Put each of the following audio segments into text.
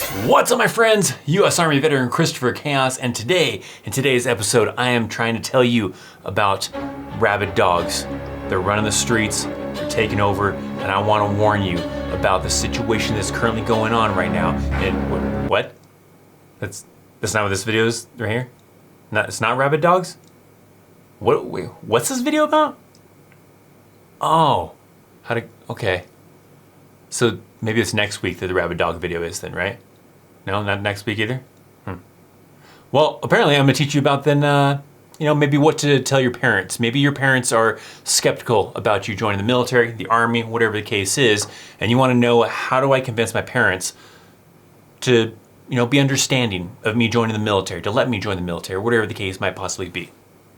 What's up, my friends? U.S. Army veteran Christopher Chaos, and today, in today's episode, I am trying to tell you about rabid dogs. They're running the streets, they're taking over, and I want to warn you about the situation that's currently going on right now. And what? That's not what this video is right here? It's not rabid dogs? What's this video about? Oh, okay. So maybe it's next week that the rabid dog video is then, right? No, not next week either? Well, apparently I'm gonna teach you about then, maybe what to tell your parents. Maybe your parents are skeptical about you joining the military, the Army, whatever the case is, and you wanna know, how do I convince my parents to, be understanding of me joining the military, to let me join the military, whatever the case might possibly be.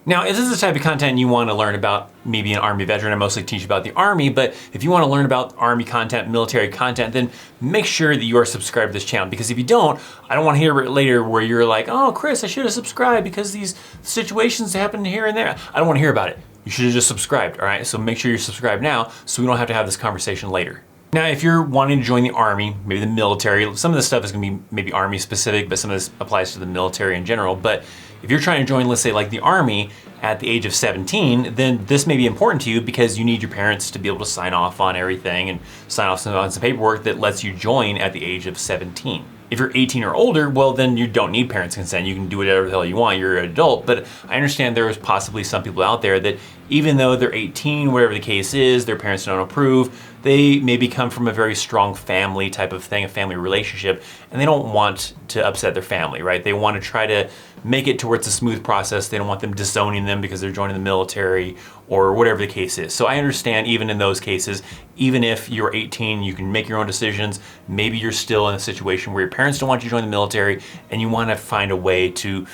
Now, if this is the type of content you want to learn about, maybe an Army veteran, I mostly teach about the Army, but if you want to learn about Army content, military content, then make sure that you are subscribed to this channel, because if you don't, I don't want to hear it later where you're like, oh, Chris, I should have subscribed because these situations happen here and there. I don't want to hear about it. You should have just subscribed, all right? So make sure you're subscribed now so we don't have to have this conversation later. Now, if you're wanting to join the Army, maybe the military, some of this stuff is gonna be maybe Army specific, but some of this applies to the military in general. But if you're trying to join, let's say like the Army at the age of 17, then this may be important to you because you need your parents to be able to sign off on everything and sign off on some paperwork that lets you join at the age of 17. If you're 18 or older, well, then you don't need parents' consent. You can do whatever the hell you want. You're an adult. But I understand there is possibly some people out there that even though they're 18, whatever the case is, their parents don't approve, they maybe come from a very strong family type of thing, a family relationship, and they don't want to upset their family, right? They want to try to make it to where it's a smooth process. They don't want them disowning them because they're joining the military or whatever the case is. So I understand even in those cases, even if you're 18, you can make your own decisions. Maybe you're still in a situation where your parents don't want you to join the military and you want to find a way to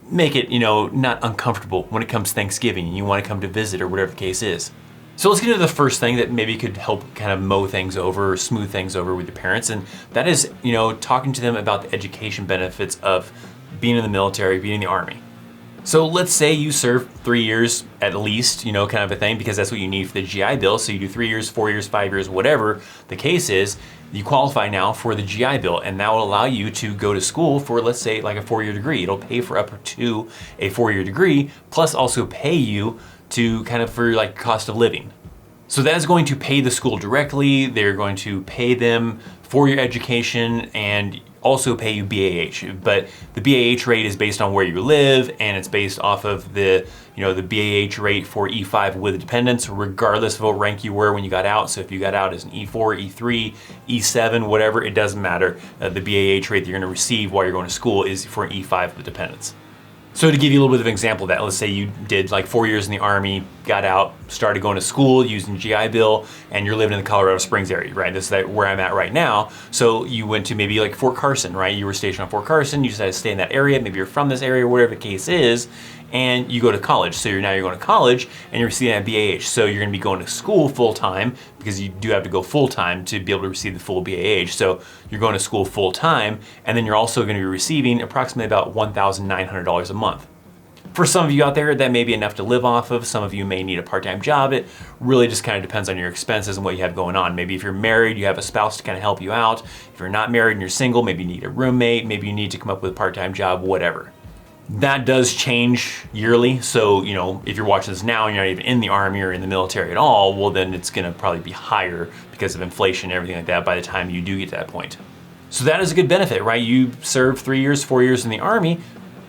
make it, not uncomfortable when it comes to Thanksgiving and you want to come to visit or whatever the case is. So let's get into the first thing that maybe could help kind of mow things over or smooth things over with your parents. And that is, talking to them about the education benefits of being in the military, being in the Army. So let's say you serve 3 years at least, kind of a thing, because that's what you need for the GI Bill. So you do 3 years, 4 years, 5 years, whatever the case is, you qualify now for the GI Bill, and that will allow you to go to school for, let's say, like a 4-year degree. It'll pay for up to a 4-year degree, plus also pay you to kind of for like cost of living. So that is going to pay the school directly. They're going to pay them for your education and also pay you BAH. But the BAH rate is based on where you live, and it's based off of the BAH rate for E5 with dependents, regardless of what rank you were when you got out. So if you got out as an E4, E3, E7, whatever, it doesn't matter. The BAH rate that you're gonna receive while you're going to school is for an E5 with dependents. So to give you a little bit of an example of that, let's say you did like 4 years in the Army, got out, started going to school using GI Bill, and you're living in the Colorado Springs area, right? This is where I'm at right now. So you went to maybe like Fort Carson, right? You were stationed on Fort Carson, you decided to stay in that area, maybe you're from this area, whatever the case is, and you go to college. So you're going to college and you're receiving that BAH. So you're gonna be going to school full time, because you do have to go full time to be able to receive the full BAH. So you're going to school full time, and then you're also gonna be receiving approximately about $1,900 a month. For some of you out there, that may be enough to live off of. Some of you may need a part-time job. It really just kind of depends on your expenses and what you have going on. Maybe if you're married, you have a spouse to kind of help you out. If you're not married and you're single, maybe you need a roommate, maybe you need to come up with a part-time job, whatever. That does change yearly. So, if you're watching this now and you're not even in the Army or in the military at all, well, then it's gonna probably be higher because of inflation and everything like that by the time you do get to that point. So that is a good benefit, right? You serve 3 years, 4 years in the Army,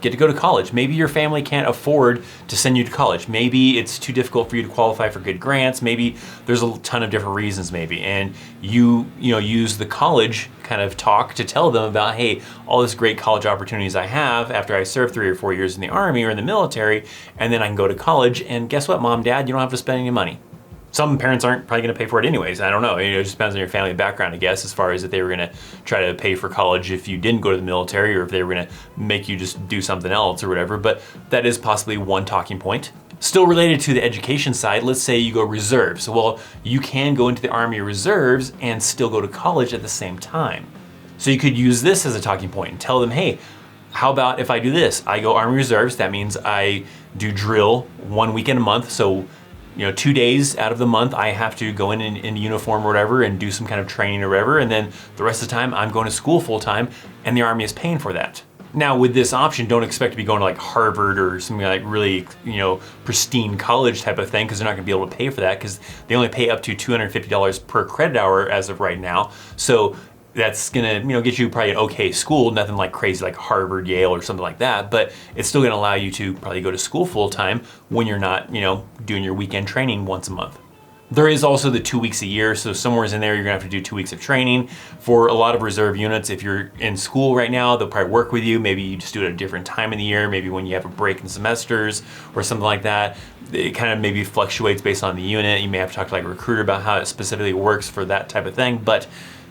get to go to college. Maybe your family can't afford to send you to college. Maybe it's too difficult for you to qualify for good grants. Maybe there's a ton of different reasons maybe. And you use the college kind of talk to tell them about, hey, all this great college opportunities I have after I serve 3 or 4 years in the Army or in the military, and then I can go to college, and guess what, Mom, Dad, you don't have to spend any money. Some parents aren't probably gonna pay for it anyways. I don't know, it just depends on your family background, I guess, as far as if they were gonna try to pay for college if you didn't go to the military, or if they were gonna make you just do something else or whatever, but that is possibly one talking point. Still related to the education side, let's say you go reserves. Well, you can go into the Army Reserves and still go to college at the same time. So you could use this as a talking point and tell them, hey, how about if I do this? I go Army Reserves, that means I do drill 1 weekend a month, so 2 days out of the month, I have to go in uniform or whatever and do some kind of training or whatever. And then the rest of the time I'm going to school full time and the Army is paying for that. Now with this option, don't expect to be going to like Harvard or something like really, pristine college type of thing, because they're not gonna be able to pay for that, because they only pay up to $250 per credit hour as of right now. So that's gonna, get you probably an okay school, nothing like crazy like Harvard, Yale, or something like that, but it's still gonna allow you to probably go to school full time when you're not, doing your weekend training once a month. There is also the 2 weeks a year, so somewhere in there you're gonna have to do 2 weeks of training. For a lot of reserve units, if you're in school right now, they'll probably work with you. Maybe you just do it at a different time in the year, maybe when you have a break in semesters or something like that. It kind of maybe fluctuates based on the unit. You may have to talk to like a recruiter about how it specifically works for that type of thing, but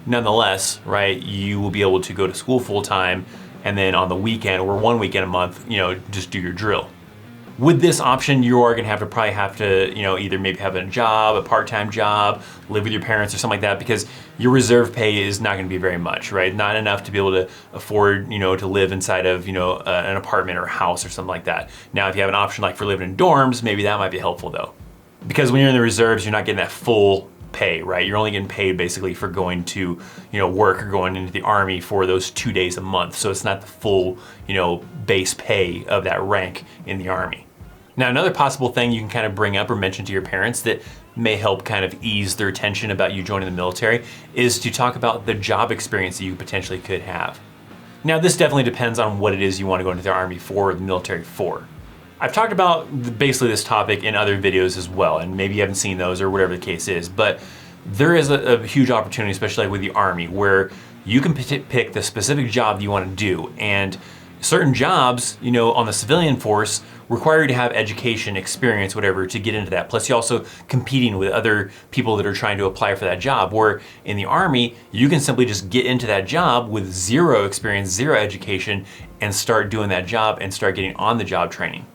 nonetheless, right, you will be able to go to school full time, and then on the weekend or one weekend a month, just do your drill. With this option, you are gonna probably have to, either maybe have a job, a part-time job, live with your parents or something like that, because your reserve pay is not gonna be very much, right? Not enough to be able to afford, to live inside of, an apartment or a house or something like that. Now, if you have an option like for living in dorms, maybe that might be helpful though. Because when you're in the reserves, you're not getting that full pay, right? You're only getting paid basically for going to, work or going into the Army for those 2 days a month. So it's not the full, base pay of that rank in the Army. Now, another possible thing you can kind of bring up or mention to your parents that may help kind of ease their tension about you joining the military is to talk about the job experience that you potentially could have. Now, this definitely depends on what it is you want to go into the Army for or the military for. I've talked about basically this topic in other videos as well, and maybe you haven't seen those or whatever the case is, but there is a huge opportunity, especially with the Army, where you can pick the specific job that you want to do. And certain jobs, on the civilian force require you to have education, experience, whatever, to get into that. Plus you're also competing with other people that are trying to apply for that job, where in the Army, you can simply just get into that job with zero experience, zero education, and start doing that job and start getting on the job training.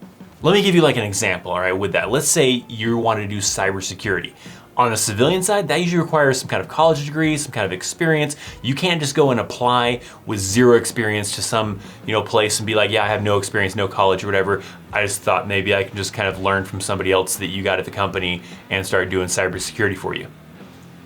Let me give you like an example, all right, with that. Let's say you want to do cybersecurity. On the civilian side, that usually requires some kind of college degree, some kind of experience. You can't just go and apply with zero experience to some, place and be like, yeah, I have no experience, no college or whatever. I just thought maybe I can just kind of learn from somebody else that you got at the company and start doing cybersecurity for you.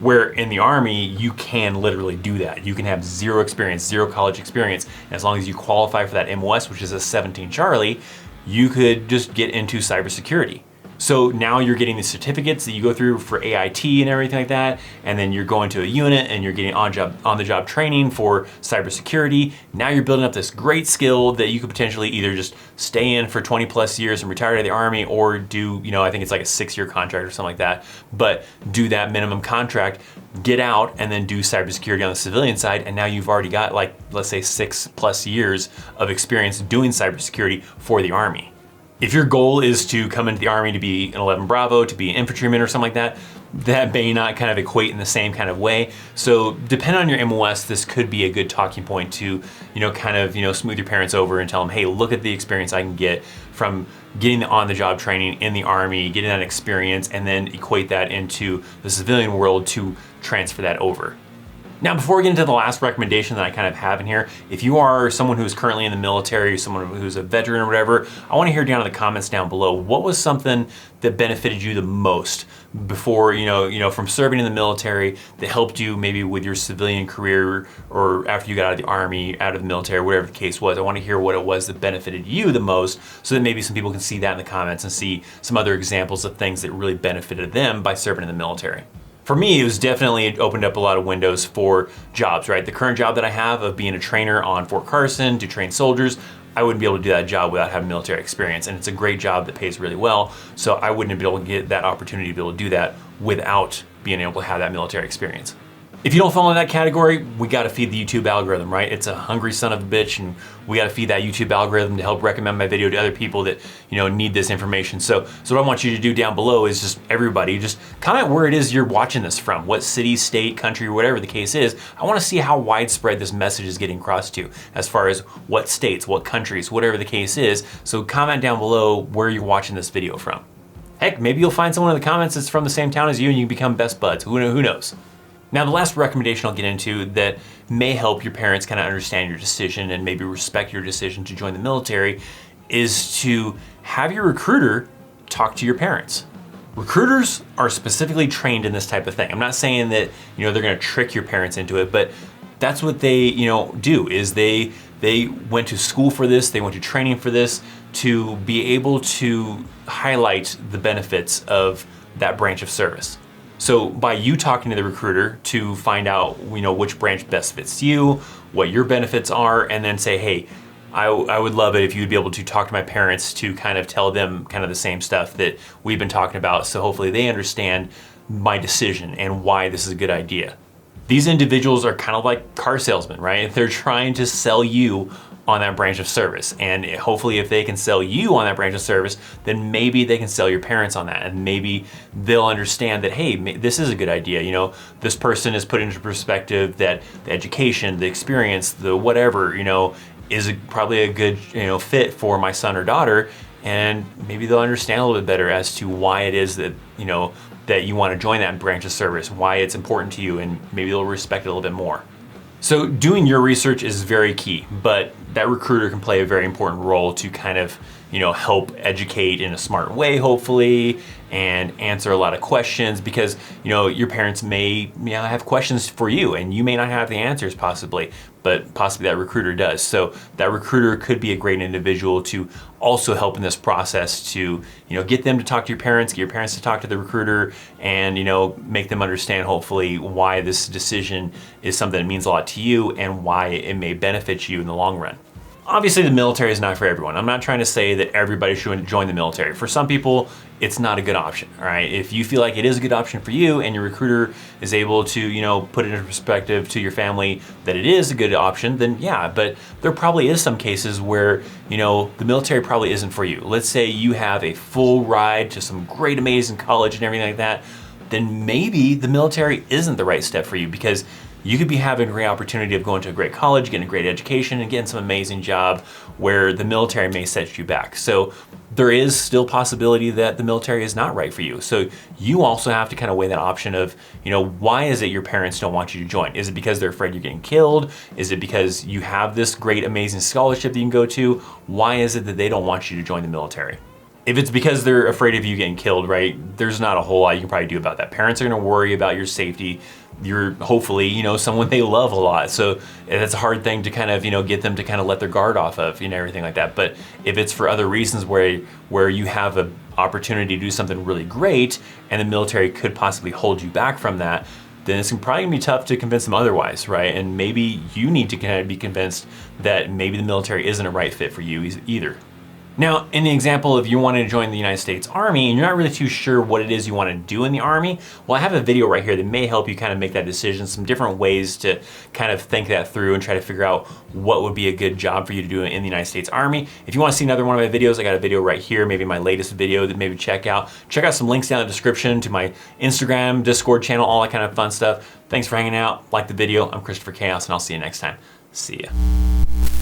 Where in the Army, you can literally do that. You can have zero experience, zero college experience. And as long as you qualify for that MOS, which is a 17 Charlie, you could just get into cybersecurity. So now you're getting the certificates that you go through for AIT and everything like that, and then you're going to a unit and you're getting on-the-job training for cybersecurity. Now you're building up this great skill that you could potentially either just stay in for 20 plus years and retire to the Army, or do, I think it's like a 6-year contract or something like that, but do that minimum contract, get out, and then do cybersecurity on the civilian side, and now you've already got like, let's say 6+ years of experience doing cybersecurity for the Army. If your goal is to come into the Army to be an 11 Bravo, to be an infantryman or something like that, that may not kind of equate in the same kind of way. So depending on your MOS, this could be a good talking point to, smooth your parents over and tell them, hey, look at the experience I can get from getting the on-the-job training in the Army, getting that experience, and then equate that into the civilian world to transfer that over. Now, before we get into the last recommendation that I kind of have in here, if you are someone who's currently in the military, someone who's a veteran or whatever, I want to hear down in the comments down below, what was something that benefited you the most before, from serving in the military, that helped you maybe with your civilian career or after you got out of the Army, out of the military, whatever the case was. I want to hear what it was that benefited you the most, so that maybe some people can see that in the comments and see some other examples of things that really benefited them by serving in the military. For me, it opened up a lot of windows for jobs, right? The current job that I have of being a trainer on Fort Carson to train soldiers, I wouldn't be able to do that job without having military experience. And it's a great job that pays really well. So I wouldn't be able to get that opportunity to be able to do that without being able to have that military experience. If you don't fall in that category, we gotta feed the YouTube algorithm, right? It's a hungry son of a bitch, and we gotta feed that YouTube algorithm to help recommend my video to other people that need this information. So what I want you to do down below is just comment where it is you're watching this from, what city, state, country, whatever the case is. I wanna see how widespread this message is getting across to, as far as what states, what countries, whatever the case is. So comment down below where you're watching this video from. Heck, maybe you'll find someone in the comments that's from the same town as you and you can become best buds. Who knows? Now, the last recommendation I'll get into that may help your parents kind of understand your decision and maybe respect your decision to join the military is to have your recruiter talk to your parents. Recruiters are specifically trained in this type of thing. I'm not saying that, they're gonna trick your parents into it, but that's what they, do, is they went to school for this, they went to training for this, to be able to highlight the benefits of that branch of service. So by you talking to the recruiter to find out, which branch best fits you, what your benefits are, and then say, hey, I would love it if you would be able to talk to my parents to kind of tell them kind of the same stuff that we've been talking about, so hopefully they understand my decision and why this is a good idea. These individuals are kind of like car salesmen, right? They're trying to sell you on that branch of service. And hopefully if they can sell you on that branch of service, then maybe they can sell your parents on that. And maybe they'll understand that, hey, this is a good idea. This person is put into perspective that the education, the experience, the whatever, is probably a good, fit for my son or daughter. And maybe they'll understand a little bit better as to why it is that, that you want to join that branch of service, why it's important to you, and maybe they'll respect it a little bit more. So doing your research is very key, but that recruiter can play a very important role to kind of, help educate in a smart way, hopefully, and answer a lot of questions, because, your parents may have questions for you and you may not have the answers possibly, but possibly that recruiter does. So that recruiter could be a great individual to also help in this process to, get them to talk to your parents, get your parents to talk to the recruiter, and, make them understand hopefully why this decision is something that means a lot to you and why it may benefit you in the long run. Obviously, the military is not for everyone. I'm not trying to say that everybody should join the military. For some people, it's not a good option, all right? If you feel like it is a good option for you and your recruiter is able to, put it into perspective to your family that it is a good option, then yeah, but there probably is some cases where, the military probably isn't for you. Let's say you have a full ride to some great, amazing college and everything like that, then maybe the military isn't the right step for you, because you could be having a great opportunity of going to a great college, getting a great education, and getting some amazing job where the military may set you back. So there is still possibility that the military is not right for you. So you also have to kind of weigh that option of, why is it your parents don't want you to join? Is it because they're afraid you're getting killed? Is it because you have this great, amazing scholarship that you can go to? Why is it that they don't want you to join the military? If it's because they're afraid of you getting killed, right, there's not a whole lot you can probably do about that. Parents are gonna worry about your safety. You're hopefully, someone they love a lot. So that's a hard thing to kind of, get them to kind of let their guard off of, everything like that. But if it's for other reasons where you have an opportunity to do something really great and the military could possibly hold you back from that, then it's probably gonna be tough to convince them otherwise, right? And maybe you need to kind of be convinced that maybe the military isn't a right fit for you either. Now, in the example of you wanting to join the United States Army and you're not really too sure what it is you want to do in the Army, well, I have a video right here that may help you kind of make that decision, some different ways to kind of think that through and try to figure out what would be a good job for you to do in the United States Army. If you want to see another one of my videos, I got a video right here, maybe my latest video that maybe check out. Check out some links down in the description to my Instagram, Discord channel, all that kind of fun stuff. Thanks for hanging out. Like the video. I'm Christopher Chaos, and I'll see you next time. See ya.